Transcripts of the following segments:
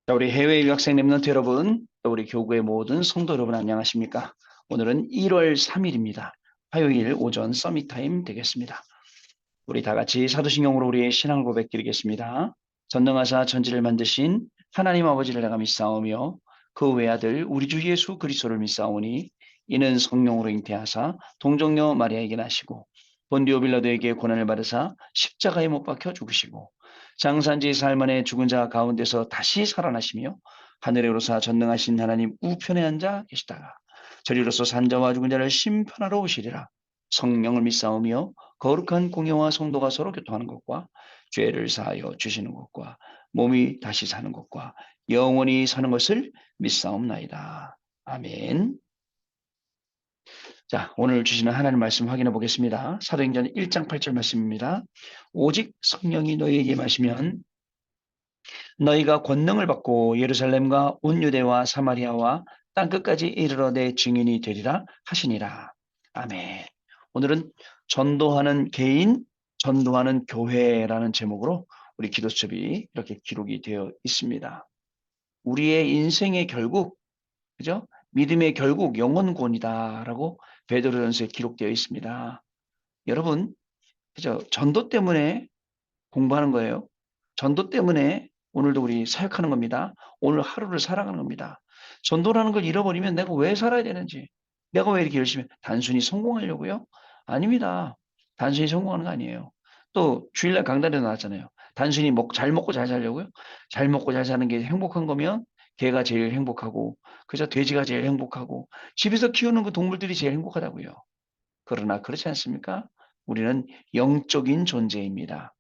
자, 우리 해외 유학생 랩런트 여러분, 또 우리 교구의 모든 성도 여러분 안녕하십니까? 오늘은 1월 3일입니다. 화요일 오전 서밋 타임 되겠습니다. 우리 다 같이 사도신경으로 우리의 신앙을 고백드리겠습니다. 전능하사 천지를 만드신 하나님 아버지를 내가 믿사오며 그 외아들 우리 주 예수 그리스도를 믿사오니 이는 성령으로 잉태하사 동정녀 마리아에게 나시고 본디오 빌라도에게 고난을 받으사 십자가에 못 박혀 죽으시고 장산지 살만의 죽은 자 가운데서 다시 살아나시며 하늘에 오르사 전능하신 하나님 우편에 앉아 계시다가 저리로서 산자와 죽은 자를 심판하러 오시리라. 성령을 믿사오며 거룩한 공예와 성도가 서로 교통하는 것과 죄를 사하여 주시는 것과 몸이 다시 사는 것과 영원히 사는 것을 믿사옵나이다. 아멘. 자, 오늘 주시는 하나님 말씀 확인해 보겠습니다. 사도행전 1장 8절 말씀입니다. 오직 성령이 너희에게 마시면 너희가 권능을 받고 예루살렘과 온 유대와 사마리아와 땅끝까지 이르러 내 증인이 되리라 하시니라. 아멘. 오늘은 전도하는 개인, 전도하는 교회라는 제목으로 우리 기도첩이 이렇게 기록이 되어 있습니다. 우리의 인생의 결국, 그죠? 믿음의 결국 영혼구원이다라고 베드로전서에 기록되어 있습니다. 여러분, 그죠? 전도 때문에 공부하는 거예요. 전도 때문에 오늘도 우리 사역하는 겁니다. 오늘 하루를 살아가는 겁니다. 전도라는 걸 잃어버리면 내가 왜 살아야 되는지, 내가 왜 이렇게 열심히 단순히 성공하려고요? 아닙니다. 단순히 성공하는 거 아니에요. 또 주일날 강단에 나왔잖아요. 단순히 잘 먹고 잘 살려고요? 잘 먹고 잘 사는 게 행복한 거면 개가 제일 행복하고, 그저 돼지가 제일 행복하고, 집에서 키우는 그 동물들이 제일 행복하다고요. 그러나 그렇지 않습니까? 우리는 영적인 존재입니다.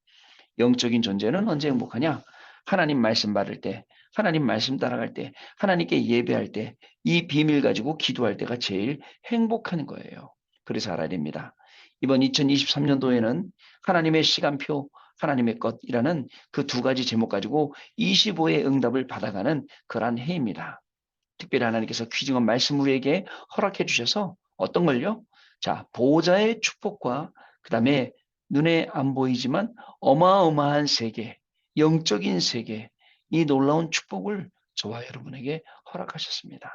영적인 존재는 언제 행복하냐? 하나님 말씀 받을 때, 하나님 말씀 따라갈 때, 하나님께 예배할 때, 이 비밀 가지고 기도할 때가 제일 행복한 거예요. 그래서 알아야 됩니다. 이번 2023년도에는 하나님의 시간표, 하나님의 것이라는 그 두 가지 제목 가지고 25의 응답을 받아가는 그러한 해입니다. 특별히 하나님께서 귀중한 말씀 우리에게 허락해 주셔서 어떤 걸요? 자, 보호자의 축복과 그 다음에 눈에 안 보이지만 어마어마한 세계, 영적인 세계, 이 놀라운 축복을 저와 여러분에게 허락하셨습니다.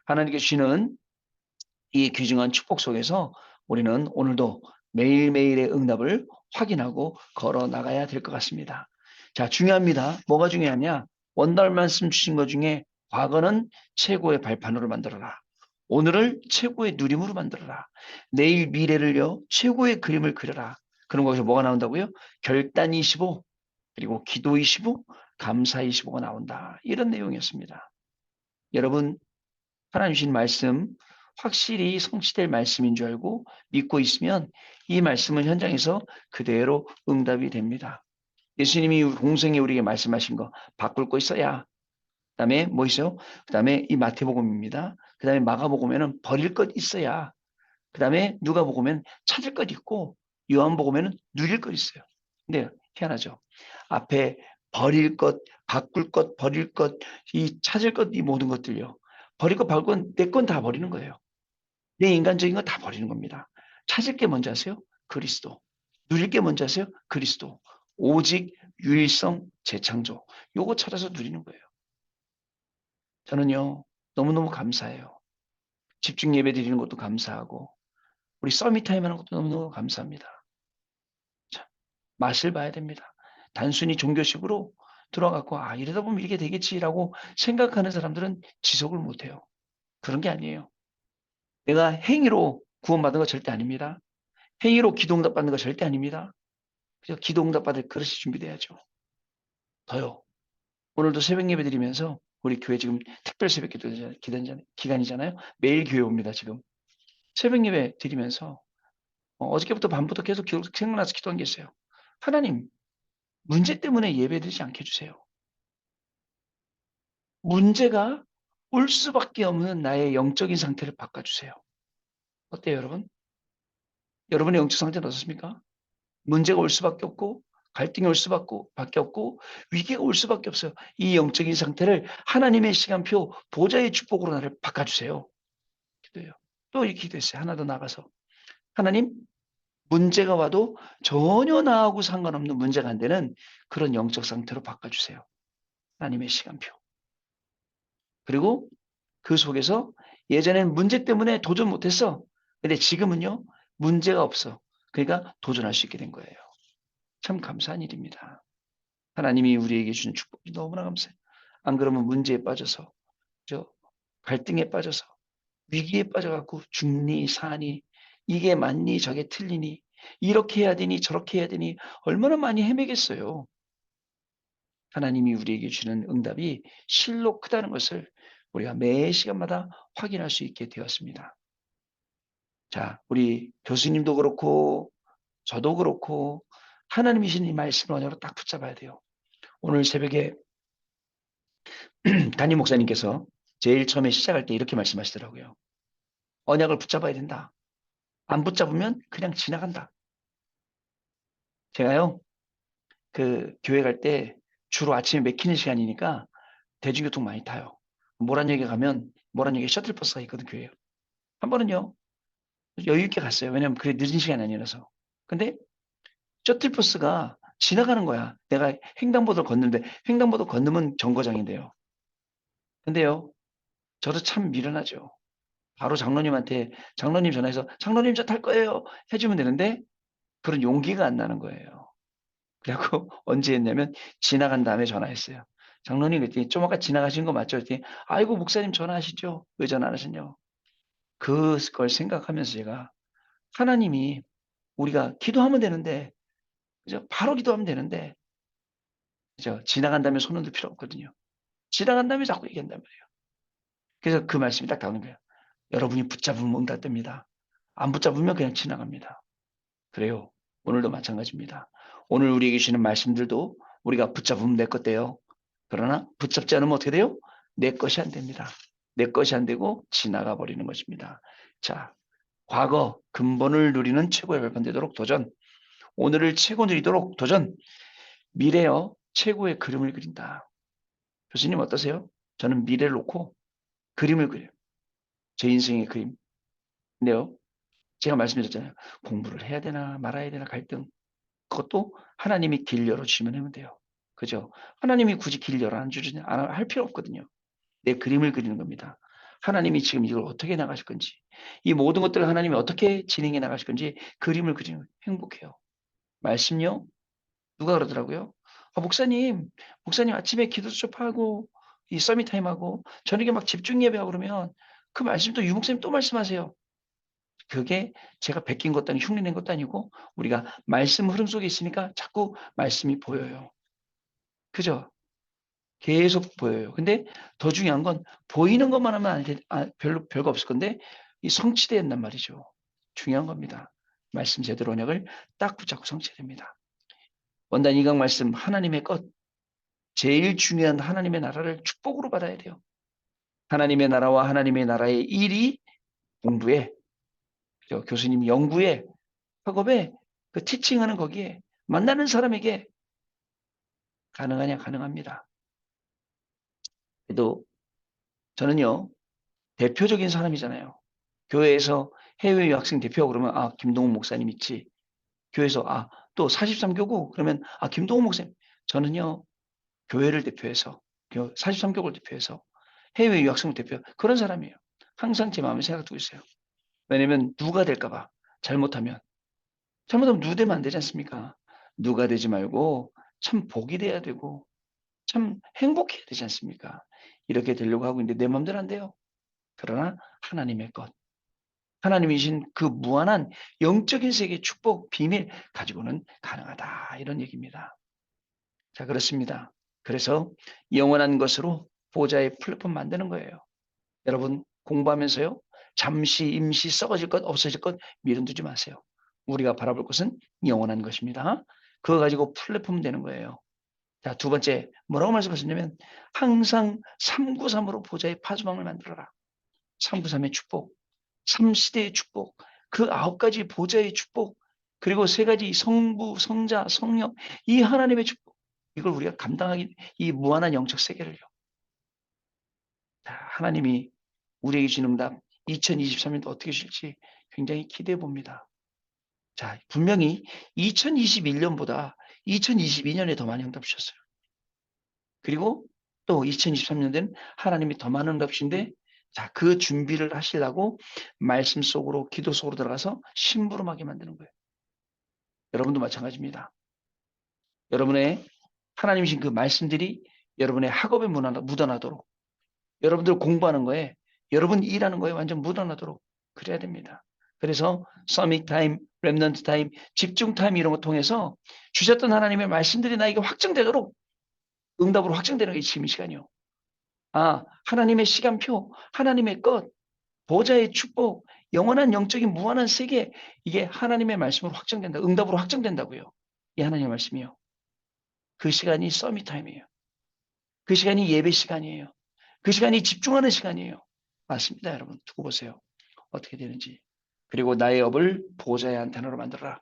하나님께 주시는 이 귀중한 축복 속에서 우리는 오늘도 매일매일의 응답을 확인하고 걸어 나가야 될 것 같습니다. 자, 중요합니다. 뭐가 중요하냐? 원달 말씀 주신 것 중에 과거는 최고의 발판으로 만들어라. 오늘을 최고의 누림으로 만들어라. 내일 미래를요, 최고의 그림을 그려라. 그런 거에서 뭐가 나온다고요? 결단 25, 그리고 기도 25, 감사 25가 나온다. 이런 내용이었습니다. 여러분, 하나님 주신 말씀 확실히 성취될 말씀인 줄 알고 믿고 있으면 이 말씀은 현장에서 그대로 응답이 됩니다. 예수님이 공생에 우리에게 말씀하신 거 바꿀 거 있어야. 그다음에 뭐 있어요? 그다음에 이 마태복음입니다. 그다음에 마가복음에는 버릴 것 있어야. 그다음에 누가복음에는 찾을 것 있고 요한복음에는 누릴 것 있어요. 근데 희한하죠. 앞에 버릴 것, 바꿀 것, 버릴 것, 이 찾을 것, 이 모든 것들요. 버릴 것, 바꿀 건 내 건 다 버리는 거예요. 내 인간적인 거 다 버리는 겁니다. 찾을 게 뭔지 아세요? 그리스도. 누릴 게 뭔지 아세요? 그리스도. 오직 유일성 재창조. 요거 찾아서 누리는 거예요. 저는요, 너무너무 감사해요. 집중 예배 드리는 것도 감사하고, 우리 서밋 타임 하는 것도 너무너무 감사합니다. 자, 맛을 봐야 됩니다. 단순히 종교식으로 들어갖고, 아, 이러다 보면 이렇게 되겠지라고 생각하는 사람들은 지속을 못해요. 그런 게 아니에요. 내가 행위로 구원받은 거 절대 아닙니다. 행위로 기도응답 받는 거 절대 아닙니다. 그래서 기도응답 받을 그릇이 준비돼야죠. 더요. 오늘도 새벽 예배 드리면서 우리 교회 지금 특별 새벽 기도 기간이잖아요. 매일 교회 옵니다, 지금. 새벽 예배 드리면서 어저께부터 밤부터 계속 생각나서 기도한 게 있어요. 하나님, 문제 때문에 예배 드리지 않게 해주세요. 문제가 올 수밖에 없는 나의 영적인 상태를 바꿔주세요. 어때요, 여러분? 여러분의 영적 상태는 어떻습니까? 문제가 올 수밖에 없고 갈등이 올 수밖에 없고 위기가 올 수밖에 없어요. 이 영적인 상태를 하나님의 시간표 보좌의 축복으로 나를 바꿔주세요. 기도해요. 또 이렇게 기도했어요. 하나 더 나가서 하나님 문제가 와도 전혀 나하고 상관없는 문제가 안 되는 그런 영적 상태로 바꿔주세요. 하나님의 시간표. 그리고 그 속에서 예전에는 문제 때문에 도전 못했어. 근데 지금은요, 문제가 없어. 그러니까 도전할 수 있게 된 거예요. 참 감사한 일입니다. 하나님이 우리에게 주는 축복이 너무나 감사해요. 안 그러면 문제에 빠져서, 저 갈등에 빠져서, 위기에 빠져갖고 죽니 사니, 이게 맞니 저게 틀리니, 이렇게 해야 되니 저렇게 해야 되니 얼마나 많이 헤매겠어요. 하나님이 우리에게 주는 응답이 실로 크다는 것을 우리가 매 시간마다 확인할 수 있게 되었습니다. 자, 우리 교수님도 그렇고 저도 그렇고 하나님이 주신 이 말씀을 언어로 딱 붙잡아야 돼요. 오늘 새벽에 담임 목사님께서 제일 처음에 시작할 때 이렇게 말씀하시더라고요. 언약을 붙잡아야 된다. 안 붙잡으면 그냥 지나간다. 제가요, 그 교회 갈 때 주로 아침에 막히는 시간이니까 대중교통 많이 타요. 모란역에 가면 모란역에 셔틀버스가 있거든, 교회에. 한 번은요, 여유 있게 갔어요. 왜냐면 그게 늦은 시간이 아니라서. 근데 셔틀버스가 지나가는 거야. 내가 횡단보도를 걷는데 횡단보도 건너면 정거장인데요. 근데요, 저도 참 미련하죠. 바로 장로님한테 장로님 전화해서 "장로님 저 탈 거예요." 해 주면 되는데 그런 용기가 안 나는 거예요. 그래 갖고 언제 했냐면 지나간 다음에 전화했어요. "장로님." 그랬더니 "좀 아까 지나가신 거 맞죠?" 그랬더니 "아이고 목사님 전화하시죠. 왜 전화 안 하셨냐고." 그걸 생각하면서 제가 하나님이 우리가 기도하면 되는데 그죠? 바로 기도하면 되는데 그죠? 지나간 다음에 손 흔들 필요 없거든요. 지나간 다음에 자꾸 얘기한단 말이에요. 그래서 그 말씀이 딱 나오는 거예요. 여러분이 붙잡으면 응답됩니다. 안 붙잡으면 그냥 지나갑니다. 그래요. 오늘도 마찬가지입니다. 오늘 우리에게 주시는 말씀들도 우리가 붙잡으면 내 것 돼요. 그러나 붙잡지 않으면 어떻게 돼요? 내 것이 안 됩니다. 내 것이 안 되고 지나가 버리는 것입니다. 자, 과거 근본을 누리는 최고의 발판되도록 도전. 오늘을 최고 누리도록 도전. 미래여 최고의 그림을 그린다. 교수님 어떠세요? 저는 미래를 놓고 그림을 그려요. 제 인생의 그림. 근데요, 제가 말씀드렸잖아요. 공부를 해야 되나 말아야 되나 갈등. 그것도 하나님이 길 열어주시면 하면 돼요. 그죠? 하나님이 굳이 길 열어 안 주느냐 안 할 필요 없거든요. 내 그림을 그리는 겁니다. 하나님이 지금 이걸 어떻게 나가실 건지, 이 모든 것들을 하나님이 어떻게 진행해 나가실 건지 그림을 그리는 거예요. 행복해요. 말씀요? 누가 그러더라고요. "아 목사님 아침에 기도 수업하고 이 서밋 타임하고 저녁에 막 집중 예배하고 그러면 그 말씀 또 유 목사님 또 말씀하세요." 그게 제가 베낀 것도 아니고 흉내 낸 것도 아니고 우리가 말씀 흐름 속에 있으니까 자꾸 말씀이 보여요. 그죠? 계속 보여요. 근데 더 중요한 건 보이는 것만 하면 안 돼 별거 없을 건데 이 성취돼야 된단 말이죠. 중요한 겁니다. 말씀 제대로 언약을 딱 붙잡고 성취해야 됩니다. 원단 2강 말씀 하나님의 것 제일 중요한 하나님의 나라를 축복으로 받아야 돼요. 하나님의 나라와 하나님의 나라의 일이 공부에 그죠? 교수님 연구에 학업에 그 티칭하는 거기에 만나는 사람에게 가능하냐? 가능합니다. 그래도 저는요 대표적인 사람이잖아요. 교회에서 해외 유학생 대표 그러면 아 김동훈 목사님 있지. 교회에서 아 또 43 교구 그러면 아 김동훈 목사님. 저는요 교회를 대표해서 43 교구를 대표해서 해외 유학생을 대표 그런 사람이에요. 항상 제 마음에 생각 두고 있어요. 왜냐면 누가 될까 봐. 잘못하면. 잘못하면 누 되면 안 되지 않습니까? 누가 되지 말고 참 복이 돼야 되고 참 행복해야 되지 않습니까? 이렇게 되려고 하고 있는데 내 맘대로 안 돼요. 그러나 하나님의 것, 하나님이 주신 그 무한한 영적인 세계의 축복, 비밀 가지고는 가능하다. 이런 얘기입니다. 자, 그렇습니다. 그래서 영원한 것으로 보좌의 플랫폼 만드는 거예요. 여러분 공부하면서요. 잠시 임시 썩어질 것 없어질 것 미련 두지 마세요. 우리가 바라볼 것은 영원한 것입니다. 그거 가지고 플랫폼 되는 거예요. 자, 두 번째 뭐라고 말씀하셨냐면 항상 393으로 보좌의 파수망을 만들어라. 393의 축복, 3시대의 축복, 그 9가지 보좌의 축복, 그리고 3가지 성부, 성자, 성령 이 하나님의 축복 이걸 우리가 감당하기 이 무한한 영적 세계를요. 자, 하나님이 우리에게 주는 응답 2023년도 어떻게 주실지 굉장히 기대해 봅니다. 자, 분명히 2021년보다 2022년에 더 많이 응답 주셨어요. 그리고 또 2023년도에는 하나님이 더 많은 응답 주신데 자, 그 준비를 하시려고 말씀 속으로 기도 속으로 들어가서 심부름하게 만드는 거예요. 여러분도 마찬가지입니다. 여러분의 하나님이 주신 그 말씀들이 여러분의 학업에 묻어나도록 여러분들 공부하는 거에 여러분 일하는 거에 완전 묻어나도록 그래야 됩니다. 그래서 서밋 타임, 렘넌트 타임, 집중 타임 이런 거 통해서 주셨던 하나님의 말씀들이 나에게 확정되도록 응답으로 확정되는 게 지금 이 시간이요. 아, 하나님의 시간표, 하나님의 것, 보좌의 축복, 영원한 영적인 무한한 세계 이게 하나님의 말씀으로 확정된다. 응답으로 확정된다고요. 이 하나님의 말씀이요. 그 시간이 서밋 타임이에요. 그 시간이 예배 시간이에요. 그 시간이 집중하는 시간이에요. 맞습니다, 여러분. 두고 보세요. 어떻게 되는지. 그리고 나의 업을 보호자의 안테나로 만들어라.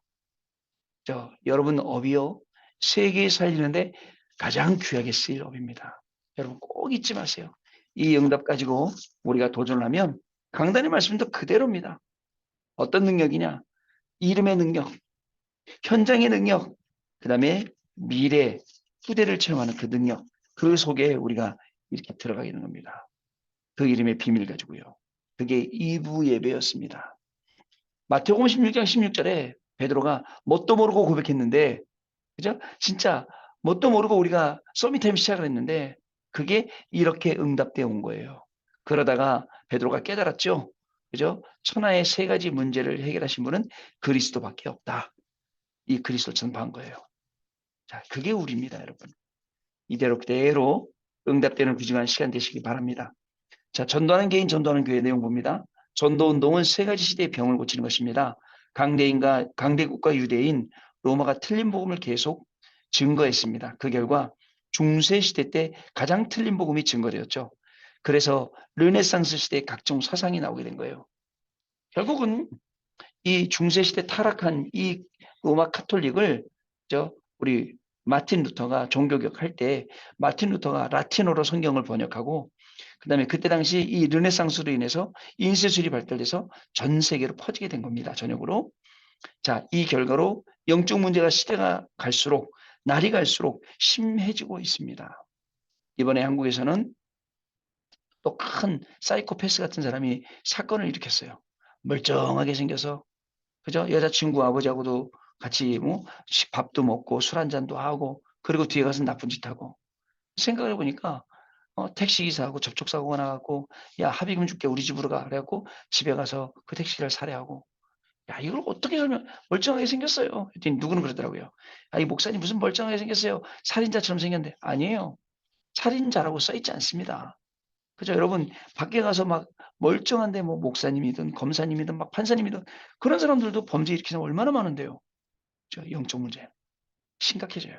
여러분 업이요. 세계에 살리는데 가장 귀하게 쓰일 업입니다. 여러분 꼭 잊지 마세요. 이 응답 가지고 우리가 도전을 하면 강단의 말씀도 그대로입니다. 어떤 능력이냐? 이름의 능력, 현장의 능력, 그 다음에 미래, 후대를 체험하는 그 능력, 그 속에 우리가 이렇게 들어가게 되는 겁니다. 그 이름의 비밀 가지고요. 그게 2부 예배였습니다. 마태복음 16장 16절에 베드로가 뭣도 모르고 고백했는데, 그죠? 진짜 뭣도 모르고 우리가 서밋타임 시작을 했는데 그게 이렇게 응답되어 온 거예요. 그러다가 베드로가 깨달았죠. 그죠? 천하의 세 가지 문제를 해결하신 분은 그리스도밖에 없다. 이 그리스도 전파한 거예요. 자, 그게 우리입니다, 여러분. 이대로 그대로 응답되는 귀중한 시간 되시기 바랍니다. 자, 전도하는 개인, 전도하는 교회 내용 봅니다. 전도 운동은 세 가지 시대의 병을 고치는 것입니다. 강대국과 유대인, 로마가 틀린 복음을 계속 증거했습니다. 그 결과 중세 시대 때 가장 틀린 복음이 증거되었죠. 그래서 르네상스 시대에 각종 사상이 나오게 된 거예요. 결국은 이 중세 시대 타락한 이 로마 카톨릭을 우리 마틴 루터가 종교개혁 할 때 마틴 루터가 라틴어로 성경을 번역하고 그다음에 그때 당시 이 르네상스로 인해서 인쇄술이 발달돼서 전 세계로 퍼지게 된 겁니다. 전역으로. 자, 이 결과로 영적 문제가 시대가 갈수록 날이 갈수록 심해지고 있습니다. 이번에 한국에서는 또 큰 사이코패스 같은 사람이 사건을 일으켰어요. 멀쩡하게 생겨서 그죠? 여자친구 아버지하고도 같이 뭐 밥도 먹고 술 한잔도 하고 그리고 뒤에 가서 나쁜 짓 하고 생각을 해보니까 택시기사하고 접촉사고가 나갖고 야 합의금 줄게 우리 집으로 가 그래갖고 집에 가서 그 택시를 살해하고 야 이걸 어떻게 설명 멀쩡하게 생겼어요. 했더니 누구는 그러더라고요. 아, 이 목사님 무슨 멀쩡하게 생겼어요. 살인자처럼 생겼는데 아니에요. 살인자라고 써있지 않습니다. 그죠? 여러분 밖에 가서 막 멀쩡한데 뭐 목사님이든 검사님이든 막 판사님이든 그런 사람들도 범죄 일으키는 사람 얼마나 많은데요. 영적 문제 심각해져요.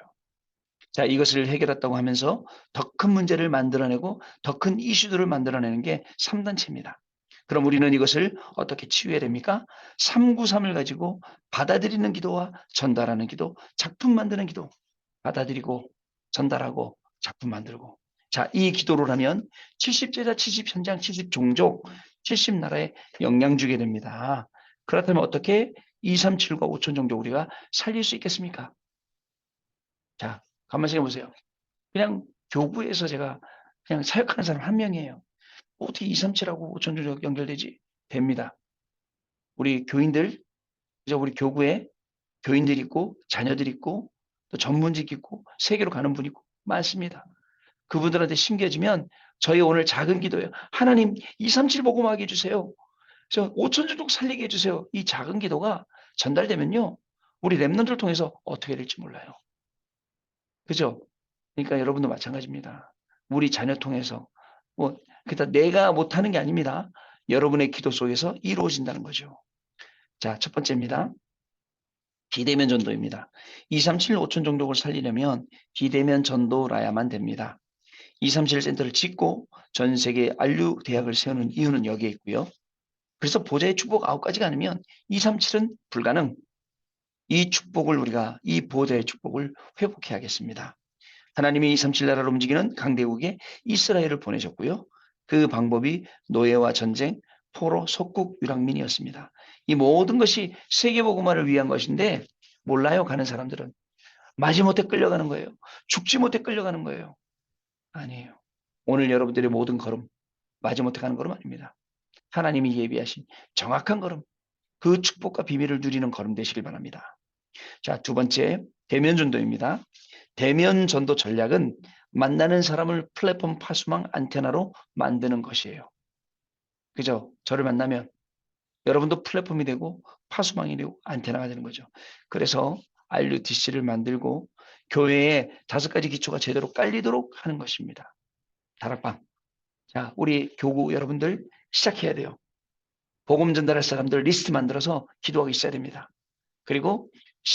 자, 이것을 해결했다고 하면서 더 큰 문제를 만들어내고 더 큰 이슈들을 만들어내는 게 3단체입니다. 그럼 우리는 이것을 어떻게 치유해야 됩니까? 393을 가지고 받아들이는 기도와 전달하는 기도, 작품 만드는 기도, 받아들이고 전달하고 작품 만들고. 자, 이 기도를 하면 70제자, 70현장, 70종족, 70나라에 영향 주게 됩니다. 그렇다면 어떻게 237과 5천 종족 우리가 살릴 수 있겠습니까? 자, 가만히 생각해 보세요. 그냥 교구에서 제가 그냥 사역하는 사람 한 명이에요. 어떻게 237하고 5천 종족 연결되지? 됩니다. 우리 교인들, 그죠? 우리 교구에 교인들이 있고 자녀들이 있고 또 전문직 있고 세계로 가는 분이 있고 많습니다. 그분들한테 심겨지면 저희 오늘 작은 기도예요. 하나님 237 복음하게 해주세요. 저 5천 종족 살리게 해주세요. 이 작은 기도가 전달되면요. 우리 랩런트를 통해서 어떻게 될지 몰라요. 그죠? 그러니까 여러분도 마찬가지입니다. 우리 자녀 통해서 그러니까 내가 못하는 게 아닙니다. 여러분의 기도 속에서 이루어진다는 거죠. 자, 첫 번째입니다. 비대면 전도입니다. 237 5천 종족을 살리려면 비대면 전도라야만 됩니다. 237 센터를 짓고 전 세계 안류 대학을 세우는 이유는 여기에 있고요. 그래서 보좌의 축복 9가지가 아니면 237은 불가능. 이 축복을 우리가 이 보좌의 축복을 회복해야겠습니다. 하나님이 237 나라를 움직이는 강대국에 이스라엘을 보내셨고요. 그 방법이 노예와 전쟁, 포로, 속국, 유랑민이었습니다. 이 모든 것이 세계복음화를 위한 것인데 몰라요, 가는 사람들은. 마지못해 끌려가는 거예요. 죽지 못해 끌려가는 거예요. 아니에요. 오늘 여러분들의 모든 걸음 마지못해 가는 걸음 아닙니다. 하나님이 예비하신 정확한 걸음, 그 축복과 비밀을 누리는 걸음 되시길 바랍니다. 자, 두 번째, 대면 전도입니다. 대면 전도 전략은 만나는 사람을 플랫폼 파수망 안테나로 만드는 것이에요. 그죠? 저를 만나면 여러분도 플랫폼이 되고 파수망이 되고 안테나가 되는 거죠. 그래서 RUTC를 만들고 교회에 5가지 기초가 제대로 깔리도록 하는 것입니다. 다락방. 자, 우리 교구 여러분들 시작해야 돼요. 복음 전달할 사람들 리스트 만들어서 기도하기 있어야 됩니다. 그리고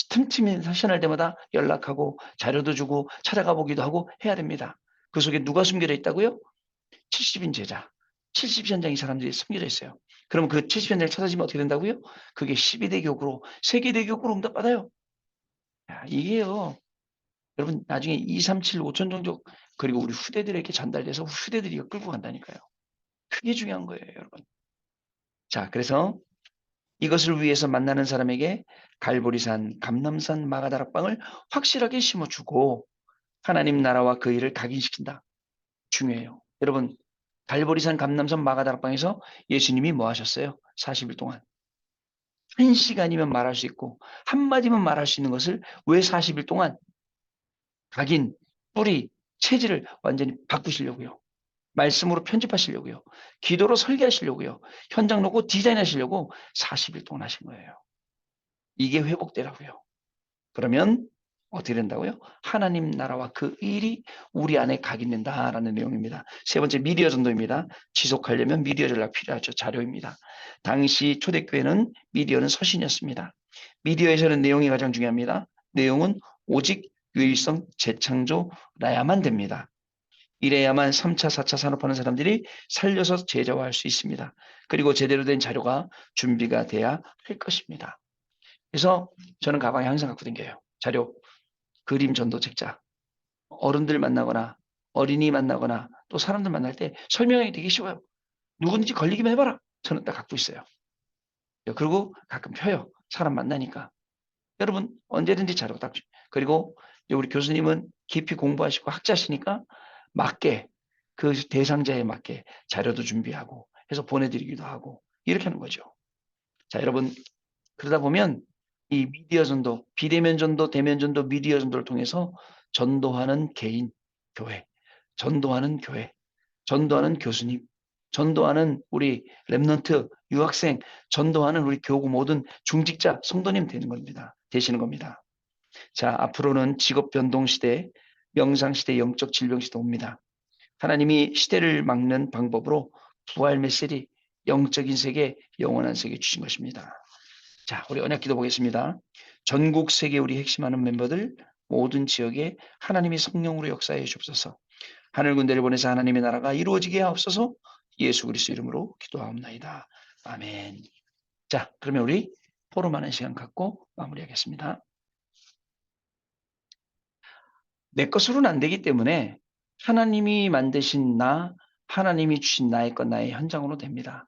틈틈이 세션할 때마다 연락하고 자료도 주고 찾아가 보기도 하고 해야 됩니다. 그 속에 누가 숨겨져 있다고요? 70인 제자, 70현장의 사람들이 숨겨져 있어요. 그럼 그 70현장을 찾아지면 어떻게 된다고요? 그게 12대 교구로, 세계대교구로 응답받아요. 야, 이게요. 여러분 나중에 237 5천 종족 그리고 우리 후대들에게 전달돼서 후대들이 이거 끌고 간다니까요. 그게 중요한 거예요, 여러분. 자, 그래서 이것을 위해서 만나는 사람에게 갈보리산, 감람산, 마가다락방을 확실하게 심어주고 하나님 나라와 그 일을 각인시킨다. 중요해요. 여러분 갈보리산, 감람산, 마가다락방에서 예수님이 뭐 하셨어요? 40일 동안. 1시간이면 말할 수 있고 한마디면 말할 수 있는 것을 왜 40일 동안 각인, 뿌리, 체질을 완전히 바꾸시려고요. 말씀으로 편집하시려고요. 기도로 설계하시려고요. 현장 놓고 디자인하시려고 40일 동안 하신 거예요. 이게 회복되라고요. 그러면 어떻게 된다고요? 하나님 나라와 그 일이 우리 안에 각인된다라는 내용입니다. 세 번째 미디어 전도입니다. 지속하려면 미디어 전략 필요하죠. 자료입니다. 당시 초대교회는 미디어는 서신이었습니다. 미디어에서는 내용이 가장 중요합니다. 내용은 오직 유일성 재창조라야만 됩니다. 이래야만 3차, 4차 산업하는 사람들이 살려서 제자화할 수 있습니다. 그리고 제대로 된 자료가 준비가 돼야 할 것입니다. 그래서 저는 가방에 항상 갖고 다녀요. 자료, 그림 전도 책자. 어른들 만나거나 어린이 만나거나 또 사람들 만날 때 설명하기 되게 쉬워요. 누구든지 걸리기만 해봐라. 저는 딱 갖고 있어요. 그리고 가끔 펴요. 사람 만나니까. 여러분 언제든지 자료 딱 그리고 우리 교수님은 깊이 공부하시고 학자시니까 맞게 그 대상자에 맞게 자료도 준비하고 해서 보내드리기도 하고 이렇게 하는 거죠. 자, 여러분 그러다 보면 이 미디어 전도, 비대면 전도, 대면 전도, 미디어 전도를 통해서 전도하는 개인, 교회, 전도하는 교회, 전도하는 교수님, 전도하는 우리 랩런트, 유학생, 전도하는 우리 교구 모든 중직자, 성도님 되는 겁니다. 되시는 겁니다. 자, 앞으로는 직업 변동 시대, 명상 시대, 영적 질병 시대 옵니다. 하나님이 시대를 막는 방법으로 부활 메시지, 영적인 세계, 영원한 세계 주신 것입니다. 자, 우리 언약 기도 보겠습니다. 전국 세계 우리 핵심하는 멤버들 모든 지역에 하나님이 성령으로 역사해 주옵소서. 하늘 군대를 보내서 하나님의 나라가 이루어지게 하옵소서. 예수 그리스도 이름으로 기도하옵나이다. 아멘. 자, 그러면 우리 포럼하는 시간 갖고 마무리하겠습니다. 내 것으로는 안 되기 때문에 하나님이 만드신 나, 하나님이 주신 나의 것, 나의 현장으로 됩니다.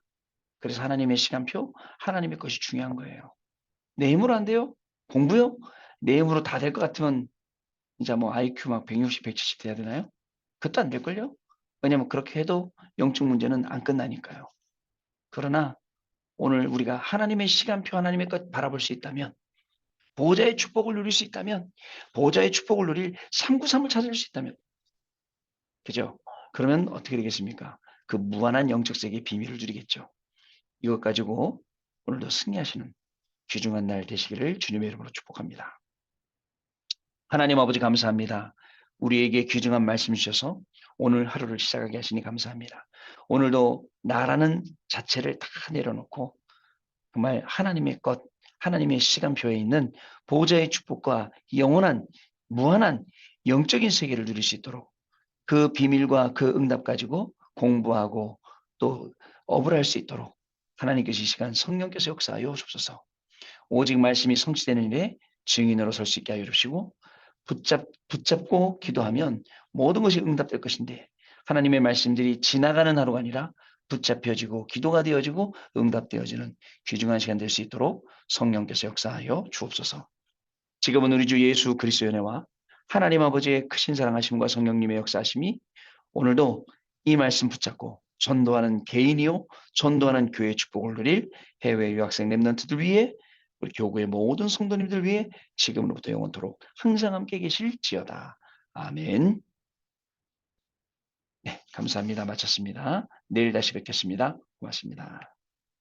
그래서 하나님의 시간표, 하나님의 것이 중요한 거예요. 내 힘으로 안 돼요? 공부요? 내 힘으로 다 될 것 같으면 진짜 뭐 IQ 막 160, 170 돼야 되나요? 그것도 안 될걸요? 왜냐면 그렇게 해도 영적 문제는 안 끝나니까요. 그러나 오늘 우리가 하나님의 시간표, 하나님의 것 바라볼 수 있다면, 보호자의 축복을 누릴 수 있다면, 보호자의 축복을 누릴 393을 찾을 수 있다면, 그죠? 그러면 어떻게 되겠습니까? 그 무한한 영적 세계의 비밀을 누리겠죠. 이것 가지고 오늘도 승리하시는 귀중한 날 되시기를 주님의 이름으로 축복합니다. 하나님 아버지 감사합니다. 우리에게 귀중한 말씀 주셔서 오늘 하루를 시작하게 하시니 감사합니다. 오늘도 나라는 자체를 다 내려놓고 정말 하나님의 것, 하나님의 시간표에 있는 보호자의 축복과 영원한 무한한 영적인 세계를 누릴 수 있도록 그 비밀과 그 응답 가지고 공부하고 또 업을 할 수 있도록 하나님께서 이 시간 성령께서 역사하여 주옵소서. 오직 말씀이 성취되는 일에 증인으로 설 수 있게 하여 주시고 붙잡고 기도하면 모든 것이 응답될 것인데 하나님의 말씀들이 지나가는 하루가 아니라 붙잡혀지고 기도가 되어지고 응답되어지는 귀중한 시간 될 수 있도록 성령께서 역사하여 주옵소서. 지금은 우리 주 예수 그리스도의 은혜와 하나님 아버지의 크신 사랑하심과 성령님의 역사하심이 오늘도 이 말씀 붙잡고 전도하는 개인이요, 전도하는 교회 축복을 누릴 해외 유학생 랩런트들 위해 우리 교구의 모든 성도님들 위해 지금으로부터 영원토록 항상 함께 계실지어다. 아멘. 네, 감사합니다. 마쳤습니다. 내일 다시 뵙겠습니다. 고맙습니다.